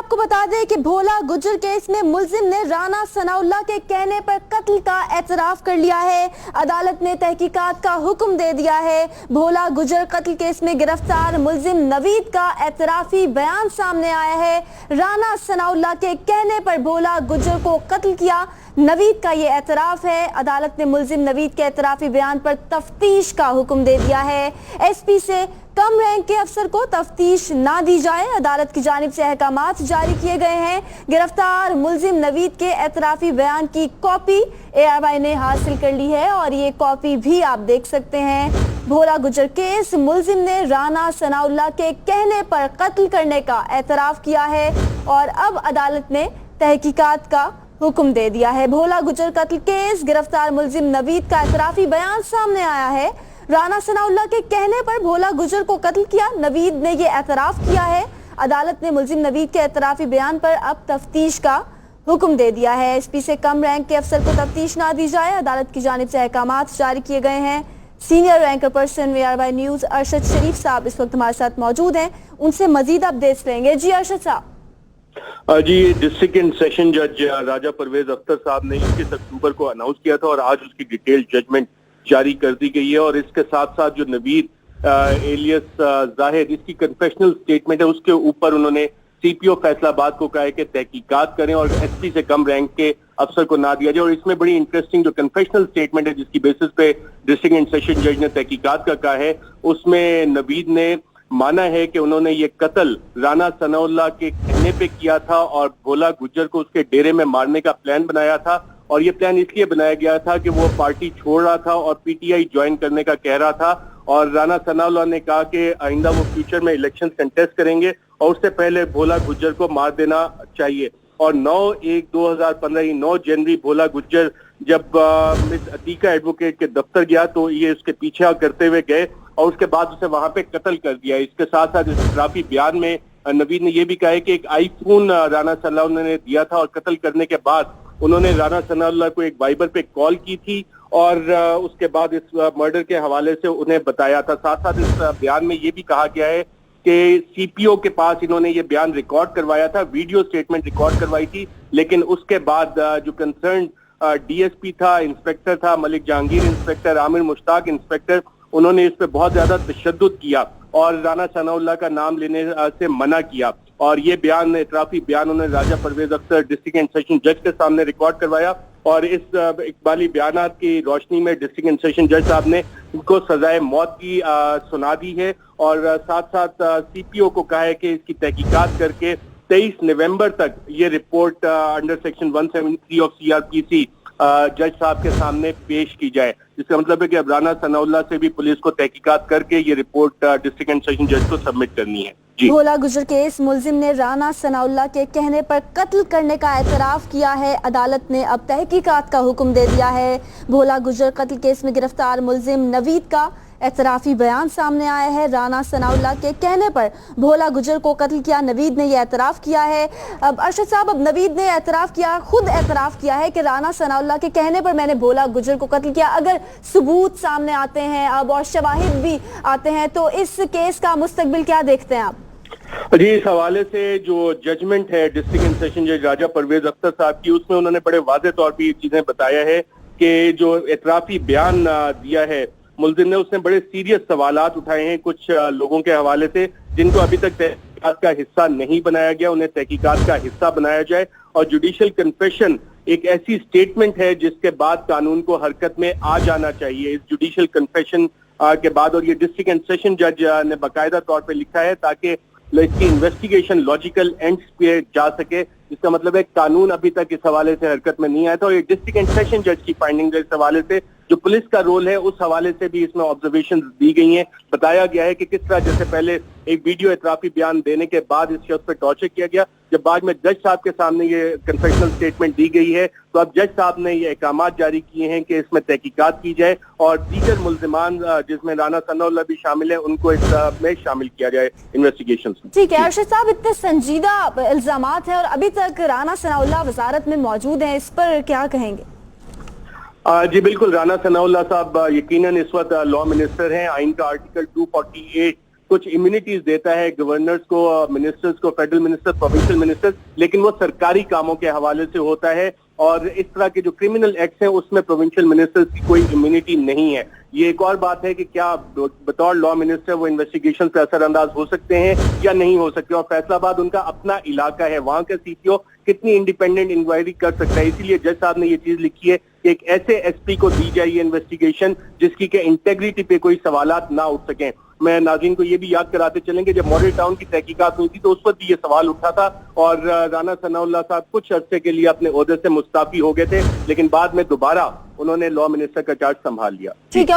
आपको बता दें कि भोला गुज्जर केस में मुलजिम ने राना सनाउल्लाह के कहने पर कत्ल का एतराफ कर लिया है। अदालत ने तहकीकात का हुक्म दे दिया है। भोला गुज्जर कत्ल केस में गिरफ्तार मुलजिम नवीद का एतराफी बयान सामने आया है। राना सनाउल्लाह के कहने पर भोला गुज्जर को कत्ल किया, नवीद का ये एतराफ है। अदालत ने मुलजिम नवीद के एतराफी बयान पर तफ्तीश का हुक्म दे दिया है। एसपी से कम रैंक के अफसर को तफ्तीश ना दी जाए, अदालत की जानिब से अहकामात जारी किए गए हैं। गिरफ्तार मुलजिम नवीद के एतराफी बयान की कॉपी ARY ने हासिल कर ली है और ये कॉपी भी आप देख सकते हैं। भोला गुज्जर केस, मुलजिम ने राना सनाउल्लाह के कहने पर कत्ल करने का एतराफ किया है और अब अदालत ने तहकीकात का हुक्म दे दिया है। भोला गुज्जर कत्ल केस, गिरफ्तार मुलजिम नवीद का एतराफी बयान सामने आया है। राना सनाउल्लाह के कहने पर भोला गुज्जर को कत्ल किया, नवीद ने ये एतराफ किया है। अदालत ने मुलजिम नवीद के एतराफी बयान पर अब तफ्तीश का हुक्म दे दिया है। एसपी से कम रैंक के अफसर को तफ्तीश ना दी जाए, अदालत की जानिब से अहकामात जारी किए गए हैं। Senior anchor person ARY news Arshad Sharif साहब इस वक्त हमारे साथ मौजूद हैं, उनसे मजीद अपडेट्स लेंगे। जी अरशद साहब। जी, डिस्ट्रिक्ट एंड सेशन जज राजा परवेज अख्तर साहब ने 21 अक्टूबर को अनाउंस किया था और आज उसकी डिटेल जजमेंट जारी कर दी गई है। और इसके साथ साथ जो नवीद एलियस जाहिद, इसकी कन्फेशनल स्टेटमेंट है, उसके ऊपर उन्होंने CPO फैसलाबाद को कहा है कि तहकीकात करें और SP से कम रैंक के अफसर को ना दिया जाए। और इसमें बड़ी इंटरेस्टिंग जो कन्फेशनल स्टेटमेंट है जिसकी बेसिस पे डिस्ट्रिक्ट एंड सेशन जज ने तहकीकात का कहा है, उसमें नवीद ने माना है कि उन्होंने ये कत्ल राना सनाउल्लाह के कहने पे किया था और भोला गुज्जर को उसके डेरे में मारने का प्लान बनाया था। और ये प्लान इसलिए बनाया गया था कि वो पार्टी छोड़ रहा था और PTI ज्वाइन करने का कह रहा था। और राना सनाउल्लाह ने कहा कि आइंदा वो फ्यूचर में इलेक्शन कंटेस्ट करेंगे और उससे पहले भोला गुज्जर को मार देना चाहिए। और 9 जनवरी भोला गुज्जर जब मिस अतीका एडवोकेट के दफ्तर गया तो ये उसके पीछे करते हुए गए और उसके बाद उसे वहां पे कत्ल कर दिया। इसके साथ साथ इस इतराफी बयान में नवीद ने यह भी कहा है कि एक आईफोन राना सनाउल्लाह ने दिया था और कत्ल करने के बाद उन्होंने राना सनाउल्लाह को एक वाइबर पे कॉल की थी और उसके बाद इस मर्डर के हवाले से उन्हें बताया था। साथ साथ इस बयान में ये भी कहा गया है कि CPO के पास इन्होंने ये बयान रिकॉर्ड करवाया था, वीडियो स्टेटमेंट रिकॉर्ड करवाई थी, लेकिन उसके बाद जो कंसर्न DSP था, इंस्पेक्टर था मलिक जहांगीर इंस्पेक्टर, आमिर मुश्ताक इंस्पेक्टर, उन्होंने इस पे बहुत ज्यादा तशद्दुद किया और राना सनाउल्लाह का नाम लेने से मना किया। और ये बयान, इतराफी बयान, उन्होंने Raja Pervez Akhtar district and session जज के सामने रिकॉर्ड करवाया और इस इकबाली बयानात की रोशनी में डिस्ट्रिक्ट एंड सेशन जज साहब ने इनको सजाए मौत की सुना दी है। और साथ साथ CPO को कहा है कि इसकी तहकीकात करके 23 नवंबर तक ये report under section 173 of CRPC जज साहब के सामने पेश की जाए, जिसका मतलब है कि अब राना सनाउल्लाह से भी पुलिस को तहकीकात करके ये रिपोर्ट डिस्ट्रिक्ट एंड सेशन जज को सबमिट करनी है। जी। भोला गुज्जर केस, मुलजिम ने राना सनाउल्लाह के कहने पर कत्ल करने का एतराफ किया है। अदालत ने अब तहकीकात का हुक्म दे दिया है। भोला गुज्जर कत्ल केस में गिरफ्तार मुलजिम नवीद का एतराफी बयान सामने आया है। राना सनाउल्लाह के कहने पर भोला गुज्जर को कत्ल किया, नवीद ने यह एतराफ किया है। अब अरशद साहब, अब नवीद ने एतराफ किया, खुद एतराफ किया है कि राना सनाउल्लाह के कहने पर मैंने भोला गुज्जर को कत्ल किया। अगर सबूत सामने आते हैं अब और शवाहिद भी आते हैं तो इस केस का मुस्तकबिल क्या देखते हैं आप? जी, इस हवाले से जो जजमेंट है डिस्ट्रिक्ट एंड सेशन जज राजा परवेज अख्तर साहब की, उसमें उन्होंने बड़े वाज़ेह तौर पर ये चीजें बताया है कि जो एतराफी बयान दिया है मुलजिम ने, उसने बड़े सीरियस सवालात उठाए हैं कुछ लोगों के हवाले से जिनको अभी तक तहकीकात का हिस्सा नहीं बनाया गया, उन्हें तहकीकात का हिस्सा बनाया जाए। और जुडिशियल कन्फेशन एक ऐसी स्टेटमेंट है जिसके बाद कानून को हरकत में आ जाना चाहिए। इस जुडिशियल कन्फेशन के बाद, और ये डिस्ट्रिक्ट एंड सेशन जज ने बाकायदा तौर पर लिखा है ताकि इसकी इन्वेस्टिगेशन लॉजिकल एंड्स पे जा सके, जिसका मतलब है कानून अभी तक इस हवाले से हरकत में नहीं आया था। और ये डिस्ट्रिक्ट एंड सेशन जज की फाइंडिंग इस हवाले से जो पुलिस का रोल है उस हवाले से भी इसमें ऑब्जर्वेशन दी गई हैं। बताया गया है कि किस तरह जैसे पहले एक वीडियो एतराफी बयान देने के बाद इस शख्स पर टॉर्चर किया गया, जब बाद में जज साहब के सामने ये कन्फेशनल स्टेटमेंट दी गई है तो अब जज साहब ने ये अहकामात जारी किए हैं कि इसमें तहकीकात की जाए और दीगर मुल्जिमान जिसमें राना सनाउल्लाह भी शामिल है उनको इसमें शामिल किया जाए इन्वेस्टिगेशन में। ठीक है अरशद साहब, इतने संजीदा इल्जामात हैं और अभी तक राना सनाउल्लाह वजारत में मौजूद हैं, इस पर क्या कहेंगे? जी बिल्कुल, राना सनाउल्लाह साहब यकीनन इस वक्त लॉ मिनिस्टर हैं। आइन का आर्टिकल 248 कुछ इम्यूनिटीज देता है गवर्नर्स को, मिनिस्टर्स को, फेडरल मिनिस्टर, प्रोविंशियल मिनिस्टर्स, लेकिन वो सरकारी कामों के हवाले से होता है और इस तरह के जो क्रिमिनल एक्ट्स हैं उसमें प्रोविंशियल मिनिस्टर्स की कोई इम्यूनिटी नहीं है। ये एक और बात है कि क्या बतौर लॉ मिनिस्टर वो इन्वेस्टिगेशन से असरअंदाज हो सकते हैं या नहीं हो सकते, और फैसलाबाद उनका अपना इलाका है, वहां का सीपीओ कितनी इंडिपेंडेंट इंक्वायरी कर सकता है। इसीलिए जज साहब ने ये चीज लिखी है कि एक ऐसे एसपी को दी जाए ये इन्वेस्टिगेशन जिसकी के इंटेग्रिटी पे कोई सवालात ना उठ सकें। मैं नाज़रीन को ये भी याद कराते चलेंगे, जब मॉडल टाउन की तहकीकात हुई थी तो उस पर भी ये सवाल उठा था और राना सनाउल्लाह साहब कुछ अरसे के लिए अपने ओहदे से मुस्ताफी हो गए थे, लेकिन बाद में दोबारा उन्होंने लॉ मिनिस्टर का चार्ज संभाल लिया। ठीक है।